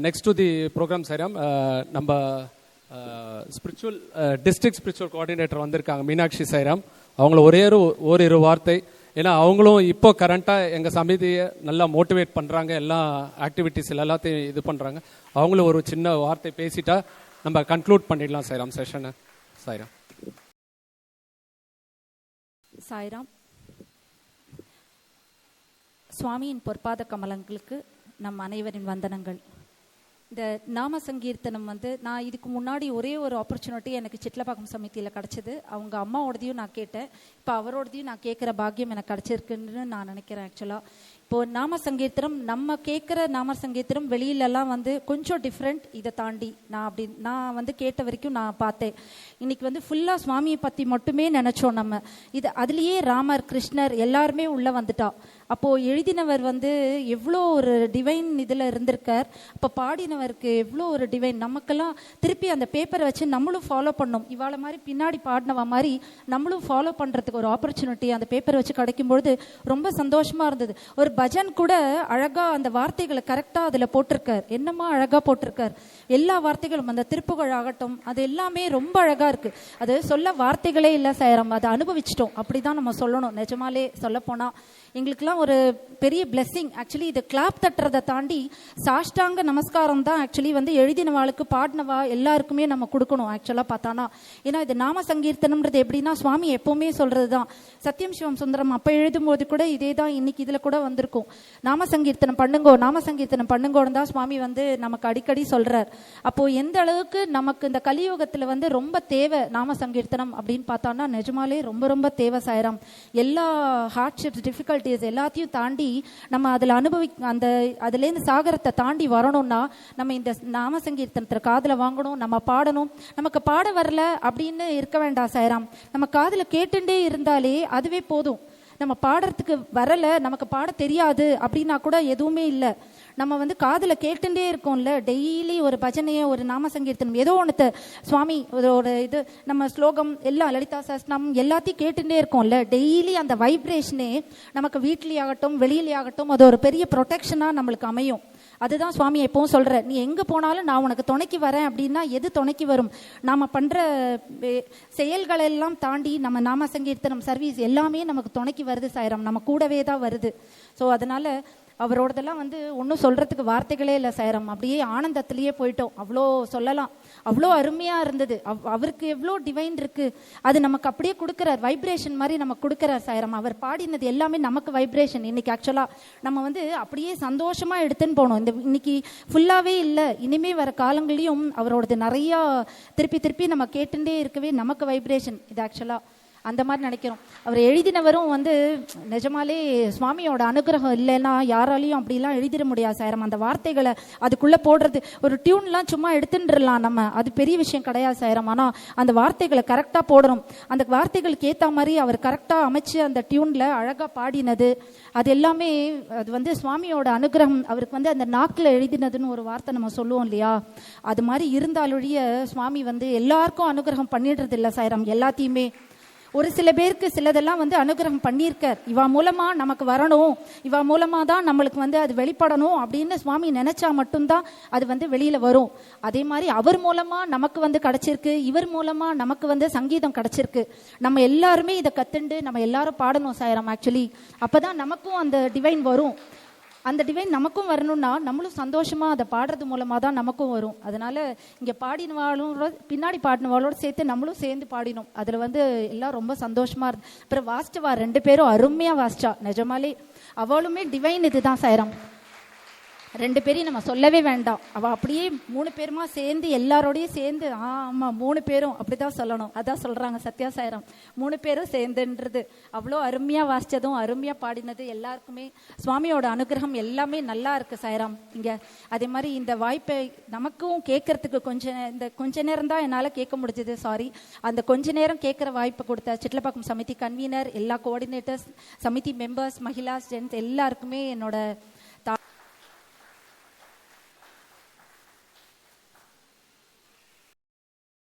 Next to the programme Sairam, நம்ம spiritual district spiritual coordinator வந்திருக்காங்க மீனாட்சி சாய்ராம். அவங்கள ஓரிரு வார்த்தை, ஏன்னா அவங்களும் இப்போ கரண்ட்டாக எங்கள் சமிதியை நல்லா மோட்டிவேட் பண்ணுறாங்க, எல்லா ஆக்டிவிட்டீஸ் எல்லாத்தையும் இது பண்ணுறாங்க. அவங்களும் ஒரு சின்ன வார்த்தை பேசிட்டா நம்ம கன்க்ளூட் பண்ணிடலாம் சாய்ராம் செஷனை. சாய்ராம். சாய்ராம். சுவாமியின் பொற்பாத கமலங்களுக்கு நம் அனைவரின் வந்தனங்கள். இந்த நாம சங்கீர்த்தனம் நான் இதுக்கு முன்னாடி ஒரே ஒரு ஆப்பர்ச்சுனிட்டி எனக்கு சிட்லப்பாக்கம் சமிதியில் கிடச்சிது. அவங்க அம்மாவோடதையும் நான் கேட்டேன், இப்போ அவரோடதையும் நான் கேட்குற பாக்கியம் எனக்கு கிடச்சிருக்குன்னு நான் நினைக்கிறேன். ஆக்சுவலாக இப்போது நாம சங்கீர்த்தனம் நம்ம கேட்குற நாம சங்கீர்த்தனம் வெளியிலலாம் கொஞ்சம் டிஃப்ரெண்ட். இதை தாண்டி நான் கேட்ட வரைக்கும் நான் பார்த்தேன். இன்னைக்கு ஃபுல்லாக சுவாமியை பற்றி மட்டுமே நினச்சோம் நம்ம. இது அதுலேயே ராமர் கிருஷ்ணர் எல்லாருமே உள்ளே வந்துட்டா. அப்போது எழுதினவர் எவ்வளோ ஒரு டிவைன் இதில் இருந்திருக்கார். அப்போ பாடினவருக்கு எவ்வளோ ஒரு டிவைன். நமக்கெல்லாம் திருப்பி அந்த பேப்பரை வச்சு நம்மளும் ஃபாலோ பண்ணோம். இவாளை மாதிரி பின்னாடி பாடினவா மாதிரி நம்மளும் ஃபாலோ பண்ணுறதுக்கு ஒரு ஆப்பர்ச்சுனிட்டி அந்த பேப்பரை வச்சு கிடைக்கும்பொழுது ரொம்ப சந்தோஷமாக இருந்தது. ஒரு பஜன் கூட அழகாக அந்த வார்த்தைகளை கரெக்டாக அதில் போட்டிருக்கார். என்னமா அழகாக போட்டிருக்கார். எல்லா வார்த்தைகளும் அந்த திருப்புகழ் ஆகட்டும், அது எல்லாமே ரொம்ப அழகாக இருக்குது. அது சொல்ல வார்த்தைகளே இல்லை சாய்ராம், அதை அனுபவிச்சிட்டோம். அப்படி தான் நம்ம சொல்லணும். நிஜமாலே சொல்லப்போனால் எங்களுக்கெல்லாம் ஒரு பெரிய பிளெஸ்ஸிங். ஆக்சுவலி இது கிளாப் தட்டுறதை தாண்டி சாஷ்டாங்க நமஸ்காரம் தான் ஆக்சுவலி எழுதினவாளுக்கு பாடினவா எல்லாருக்குமே நம்ம கொடுக்கணும். ஆக்சுவலாக பார்த்தானா, ஏன்னா இது நாம சங்கீர்த்தனம்ன்றது எப்படின்னா சுவாமி எப்பவுமே சொல்றது தான். சத்தியம் சிவம் சுந்தரம் அப்போ எழுதும்போது கூட இதே தான் இன்னைக்கு இதில் கூட வந்திருக்கும். நாம சங்கீர்த்தனம் பண்ணுங்கோ, நாம சங்கீர்த்தனம் பண்ணுங்கோன்னு தான் சுவாமி நமக்கு அடிக்கடி சொல்றார். அப்போ எந்த அளவுக்கு நமக்கு இந்த கலியுகத்தில் ரொம்ப தேவை நாம சங்கீர்த்தனம் அப்படின்னு பார்த்தானா நிஜமாலே ரொம்ப ரொம்ப தேவை சாய்ராம். எல்லா ஹார்ட்ஷிப்ஸ் டிஃபிகல்ட்டிஸ் எல்லாத்தையும் தாண்டி நம்ம அதில் அதுலேருந்து சாகரத்தை தாண்டி வரணும்னா நம்ம இந்த நாம சங்கீர்த்தனத்தை காதில் வாங்கணும், நம்ம பாடணும். நமக்கு பாட வரல அப்படின்னு இருக்க வேண்டாம் சாய்ராம். நம்ம காதில் கேட்டுட்டே இருந்தாலே அதுவே போதும். நம்ம பாடுறதுக்கு வரலை, நமக்கு பாட தெரியாது அப்படின்னா கூட எதுவுமே இல்லை. நம்ம காதில் கேட்டுட்டே இருக்கோம்ல, டெய்லி ஒரு பஜனையை ஒரு நாம சங்கீர்த்தனம் ஏதோ ஒன்று சுவாமி ஒரு இது நம்ம ஸ்லோகம் எல்லாம் லலிதா சஹஸ்ரநாமம் எல்லாத்தையும் கேட்டுட்டே இருக்கோம்ல. டெய்லி அந்த வைப்ரேஷனே நமக்கு வீட்லேயாகட்டும் வெளியிலேயாகட்டும் அது ஒரு பெரிய ப்ரொடெக்ஷனாக நம்மளுக்கு அமையும். அதுதான் சுவாமி எப்பவும் சொல்கிற, நீ எங்கே போனாலும் நான் உனக்கு துணைக்கு வரேன் அப்படின்னா எது துணைக்கு வரும்? நாம் பண்ணுற செயல்களெல்லாம் தாண்டி நம்ம நாம சங்கீர்த்தனம் சர்வீஸ் எல்லாமே நமக்கு துணைக்கு வருது சாய்ராம், நம்ம கூடவே தான் வருது. ஸோ அதனால் அவரோடதெல்லாம் ஒன்றும் சொல்கிறதுக்கு வார்த்தைகளே இல்லை சாய்ராம். அப்படியே ஆனந்தத்திலேயே போயிட்டோம். அவ்வளோ சொல்லலாம், அவ்வளோ அருமையாக இருந்தது. அவருக்கு எவ்வளோ டிவைன் இருக்குது, அது நமக்கு அப்படியே கொடுக்குறார். வைப்ரேஷன் மாதிரி நமக்கு கொடுக்குறார் சாய்ராம். அவர் பாடினது எல்லாமே நமக்கு வைப்ரேஷன். இன்றைக்கி ஆக்சுவலாக நம்ம அப்படியே சந்தோஷமாக எடுத்துன்னு போனோம். இன்னைக்கு ஃபுல்லாகவே இல்லை, இனிமே வர காலங்களையும் அவரோடது நிறையா திருப்பி திருப்பி நம்ம கேட்டுட்டே இருக்கவே நமக்கு வைப்ரேஷன். இது ஆக்சுவலாக அந்த மாதிரி நினைக்கிறோம். அவர் எழுதினவரும் நிஜமாலே சுவாமியோட அனுகிரகம் இல்லைன்னா யாராலையும் அப்படிலாம் எழுதிட முடியாது சாய்ராம். அந்த வார்த்தைகளை அதுக்குள்ளே போடுறது, ஒரு டியூன்லாம் சும்மா எடுத்துட்டுலாம் நம்ம, அது பெரிய விஷயம் கிடையாது சாய்ராம். ஆனால் அந்த வார்த்தைகளை கரெக்டாக போடணும். அந்த வார்த்தைகளுக்கு ஏற்ற மாதிரி அவர் கரெக்டாக அமைச்சு அந்த டியூனில் அழகாக பாடினது அது எல்லாமே அது சுவாமியோட அனுகிரகம். அவருக்கு அந்த நாக்கில் எழுதினதுன்னு ஒரு வார்த்தை நம்ம சொல்லுவோம் இல்லையா, அது மாதிரி இருந்தாலொழிய சுவாமி எல்லாருக்கும் அனுகிரகம் பண்ணிடுறது இல்லை சாய்ராம். எல்லாத்தையுமே ஒரு சில பேருக்கு சிலதெல்லாம் அனுகிரகம் பண்ணியிருக்கார். இவா மூலமாக நமக்கு வரணும், இவா மூலமாக தான் நம்மளுக்கு அது வெளிப்படணும் அப்படின்னு சுவாமி நினச்சா மட்டும்தான் அது வெளியில் வரும். அதே மாதிரி அவர் மூலமாக நமக்கு கிடச்சிருக்கு, இவர் மூலமாக நமக்கு சங்கீதம் கிடச்சிருக்கு. நம்ம எல்லாருமே இதை கற்றுண்டு நம்ம எல்லாரும் பாடணும் சாய்ராம். ஆக்சுவலி அப்போ தான் நமக்கும் அந்த டிவைன் வரும். அந்த டிவைன் நமக்கும் வரணும்னா நம்மளும் சந்தோஷமாக அதை பாடுறது மூலமாக தான் நமக்கும் வரும். அதனால் இங்கே பாடினவாளோட பின்னாடி பாடினவாளோட சேர்த்து நம்மளும் சேர்ந்து பாடினோம். அதில் எல்லாம் ரொம்ப சந்தோஷமாக இருந்து. அப்புறம் வாசிச்சவா 2 பேரும் அருமையாக வாசிச்சா. நிஜமாலே அவளுமே டிவைன் இது தான் சாய்ராம். 2 பேரையும் நம்ம சொல்லவே வேண்டாம். அவள் அப்படியே 3 பேருமா சேர்ந்து எல்லாரோடையும் சேர்ந்து ஆமாம் 3 பேரும் அப்படி தான் சொல்லணும். அதான் சொல்கிறாங்க சத்யா சாய்ராம், 3 பேரும் சேர்ந்துன்றது. அவ்வளோ அருமையாக வாசித்ததும் அருமையாக பாடினது எல்லாருக்குமே சுவாமியோட அனுகிரகம் எல்லாமே நல்லா இருக்குது சாய்ராம். இங்கே அதே மாதிரி இந்த வாய்ப்பை நமக்கும் கேட்கறதுக்கு கொஞ்ச நேரம் தான் என்னால் கேட்க முடிஞ்சது. சாரி, அந்த கொஞ்ச நேரம் கேட்குற வாய்ப்பை கொடுத்த சிட்லப்பாக்கம் சமிதி கன்வீனர், எல்லா coordinators, Samithi members, Magizha's, gents எல்லாருக்குமே என்னோட